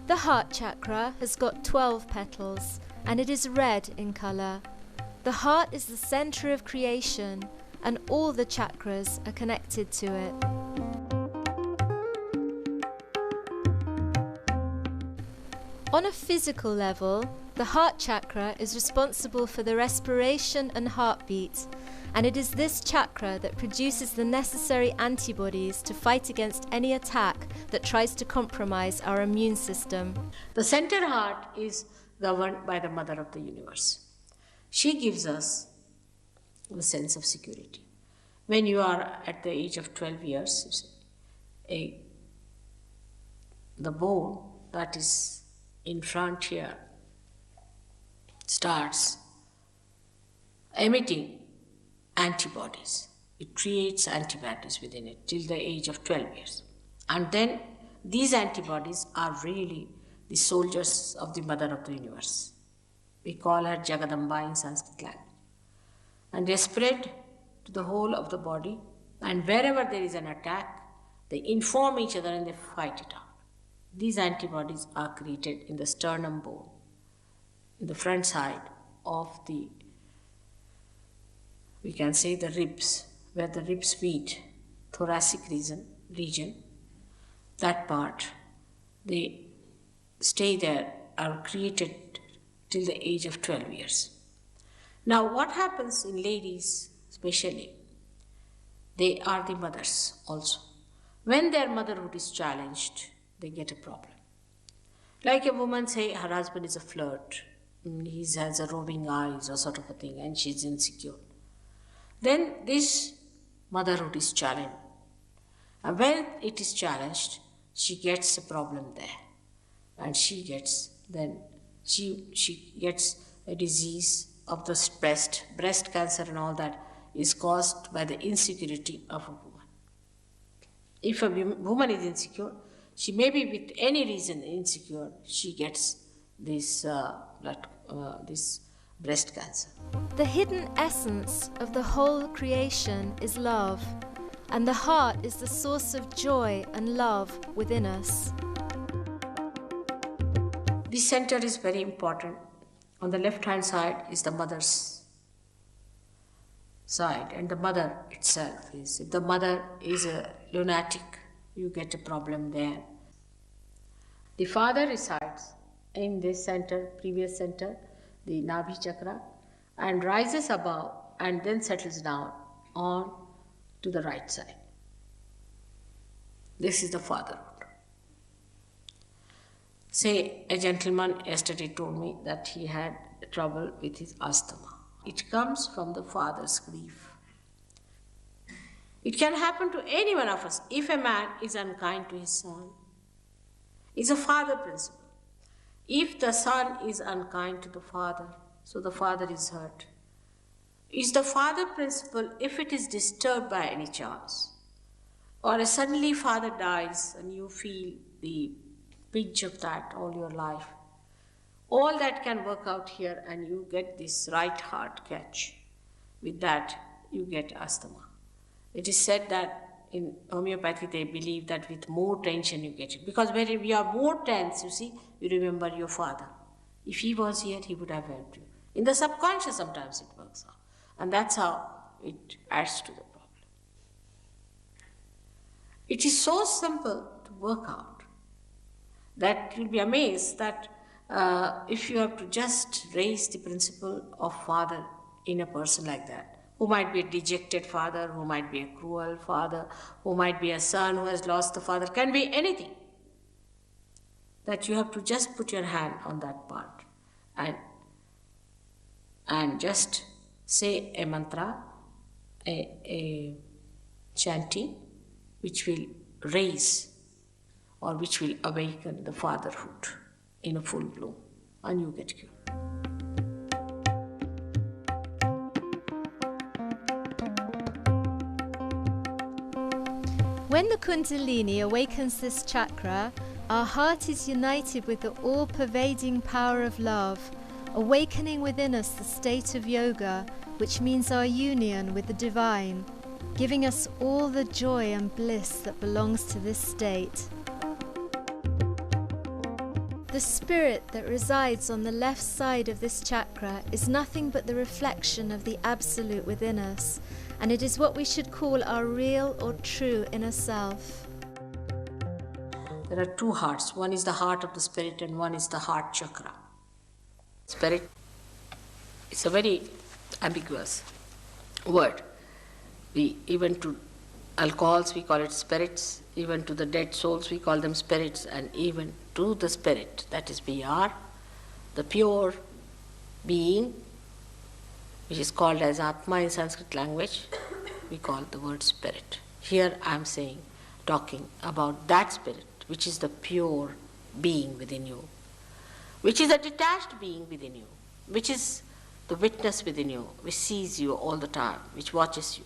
The heart chakra has got 12 petals and it is red in colour. The heart is the centre of creation and all the chakras are connected to it. On a physical level, the heart chakra is responsible for the respiration and heartbeat, and it is this chakra that produces the necessary antibodies to fight against any attack that tries to compromise our immune system. The center heart is governed by the Mother of the Universe. She gives us the sense of security. When you are at the age of 12 years, the bone that is in front here starts emitting antibodies. It creates antibodies within it till the age of 12 years. And then these antibodies are really the soldiers of the Mother of the Universe. We call her Jagadamba in Sanskrit language. And they spread to the whole of the body, and wherever there is an attack, they inform each other and they fight it out. These antibodies are created in the sternum bone, in the front side of the, we can say the ribs, where the ribs meet, thoracic region, that part, they stay there, are created till the age of 12 years. Now what happens in ladies especially, they are the mothers also. When their motherhood is challenged, they get a problem. Like a woman, say her husband is a flirt, he has a roving eyes or sort of a thing, and she's insecure. Then this motherhood is challenged. And when it is challenged, she gets a problem there. And she gets a disease of the breast cancer and all that is caused by the insecurity of a woman. If a woman is insecure, she may be with any reason insecure, she gets this breast cancer. The hidden essence of the whole creation is love, and the heart is the source of joy and love within us. This center is very important. On the left-hand side is the mother's side, and the mother itself is, if the mother is a lunatic, you get a problem there. The father resides in this center, previous center, the Nabhi chakra, and rises above and then settles down on to the right side. This is the fatherhood. Say, a gentleman yesterday told me that he had trouble with his asthma. It comes from the father's grief. It can happen to any one of us. If a man is unkind to his son, it's a father principle. If the son is unkind to the father, so the father is hurt. It's the father principle if it is disturbed by any chance. Or suddenly father dies and you feel the pinch of that all your life. All that can work out here and you get this right heart catch. With that, you get asthma. It is said that in homeopathy they believe that with more tension you get it. Because when you are more tense, you see, you remember your father. If he was here, he would have helped you. In the subconscious sometimes it works out. And that's how it adds to the problem. It is so simple to work out that you'll be amazed that if you have to just raise the principle of father in a person like that, who might be a dejected father, who might be a cruel father, who might be a son who has lost the father, can be anything. That you have to just put your hand on that part and just say a mantra, a chanting, which will raise or which will awaken the fatherhood in a full bloom, and you get cured. When the Kundalini awakens this chakra, our heart is united with the all-pervading power of love, awakening within us the state of yoga, which means our union with the divine, giving us all the joy and bliss that belongs to this state. The spirit that resides on the left side of this chakra is nothing but the reflection of the Absolute within us, and it is what we should call our real or true inner self. There are two hearts. One is the heart of the spirit and one is the heart chakra. Spirit is a very ambiguous word. Even to alcohols we call it spirits, even to the dead souls we call them spirits, and even to the spirit, that is we are, the pure being, which is called as Atma in Sanskrit language, we call the word spirit. Here I am talking about that spirit, which is the pure being within you, which is a detached being within you, which is the witness within you, which sees you all the time, which watches you,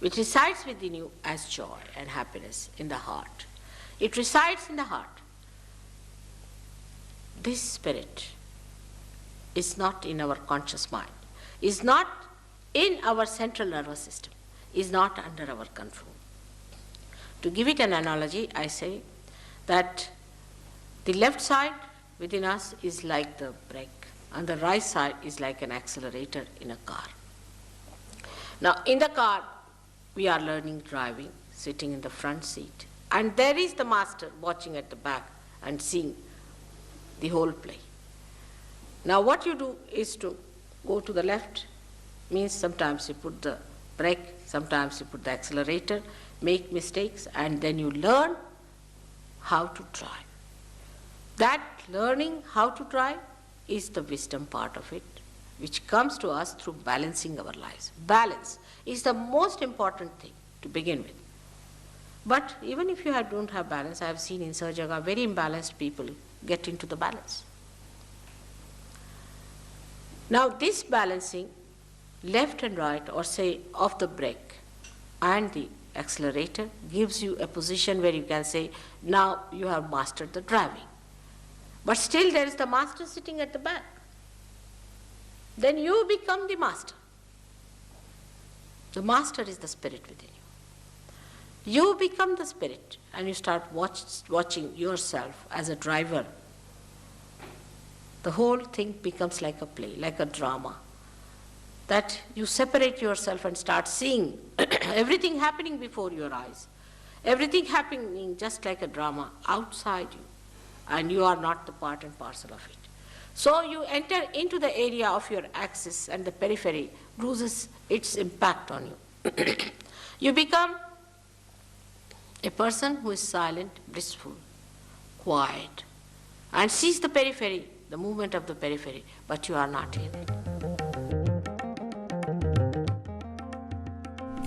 which resides within you as joy and happiness in the heart. It resides in the heart. This spirit is not in our conscious mind, is not in our central nervous system, is not under our control. To give it an analogy, I say that the left side within us is like the brake, and the right side is like an accelerator in a car. Now, in the car, we are learning driving, sitting in the front seat, and there is the master watching at the back and seeing the whole play. Now, what you do is to go to the left, means sometimes you put the brake, sometimes you put the accelerator, make mistakes, and then you learn how to drive. That learning how to drive is the wisdom part of it, which comes to us through balancing our lives. Balance is the most important thing to begin with. But even if you don't have balance, I have seen in Sahajaga very imbalanced people get into the balance. Now this balancing, left and right, or say of the brake and the accelerator, gives you a position where you can say, now you have mastered the driving. But still there is the master sitting at the back. Then you become the master. The master is the spirit within you. You become the spirit and you start watching yourself as a driver. The whole thing becomes like a play, like a drama. That you separate yourself and start seeing everything happening before your eyes. Everything happening just like a drama outside you. And you are not the part and parcel of it. So you enter into the area of your axis and the periphery loses its impact on you. You become a person who is silent, blissful, quiet, and sees the periphery, the movement of the periphery, but you are not in it.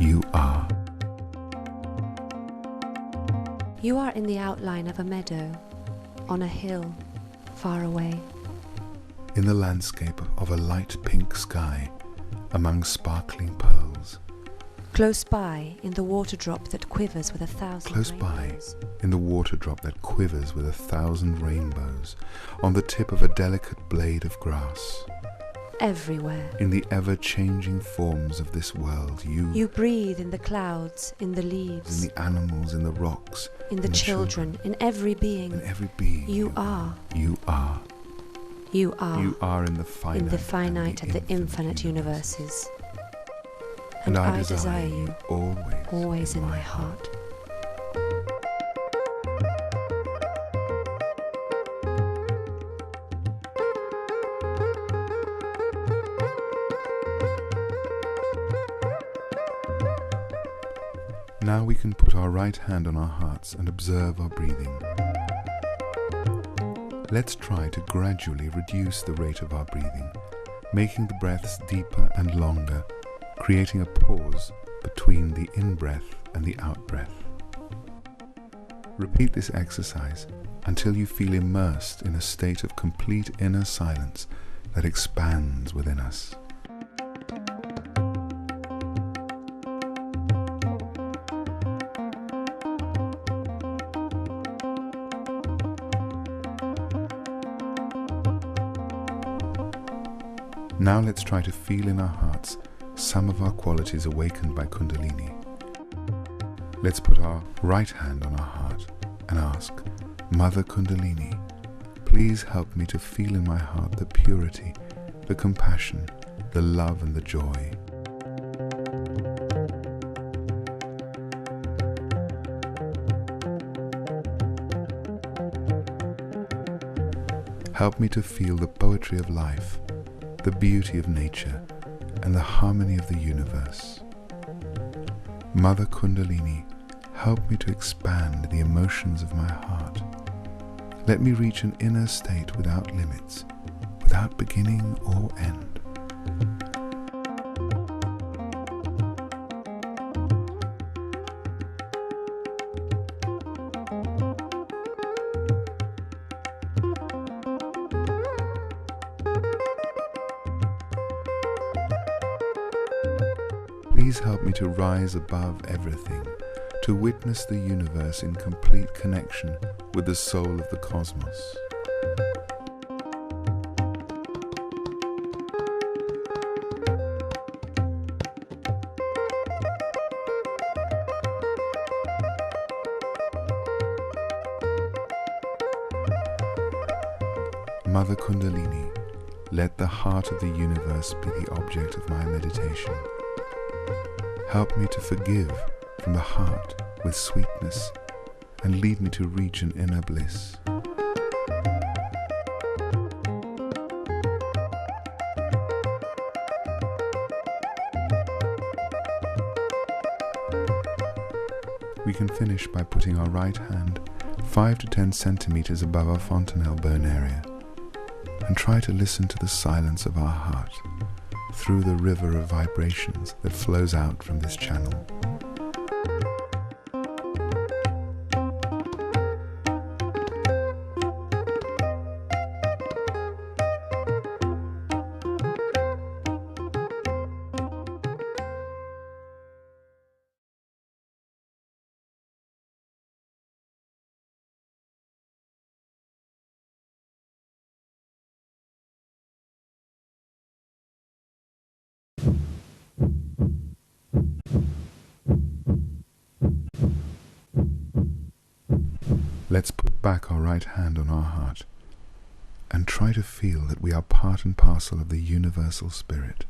You are. You are in the outline of a meadow, on a hill, far away. In the landscape of a light pink sky, among sparkling pearls. Close by, in the water drop that quivers with 1,000 Close rainbows. by, in the water drop that quivers with 1,000 rainbows, on the tip of a delicate blade of grass. Everywhere. In the ever-changing forms of this world, You breathe in the clouds, in the leaves, in the animals, in the rocks, in the children, in every being. in every being. You are. You are. You are. You are in the finite, and the infinite universes. And I desire you always in my heart. Now we can put our right hand on our hearts and observe our breathing. Let's try to gradually reduce the rate of our breathing, making the breaths deeper and longer, creating a pause between the in-breath and the out-breath. Repeat this exercise until you feel immersed in a state of complete inner silence that expands within us. Now let's try to feel in our hearts some of our qualities awakened by Kundalini. Let's put our right hand on our heart and ask, Mother Kundalini, Please help me to feel in my heart the purity, the compassion, the love and the joy. Help me to feel the poetry of life, the beauty of nature, and the harmony of the universe. Mother Kundalini, help me to expand the emotions of my heart. Let me reach an inner state without limits, without beginning or end. Please help me to rise above everything, to witness the universe in complete connection with the soul of the cosmos. Mother Kundalini, let the heart of the universe be the object of my meditation. Help me to forgive from the heart with sweetness and lead me to reach an inner bliss. We can finish by putting our right hand 5 to 10 centimeters above our fontanelle burn area and try to listen to the silence of our heart through the river of vibrations that flows out from this channel. Let's put back our right hand on our heart and try to feel that we are part and parcel of the universal spirit.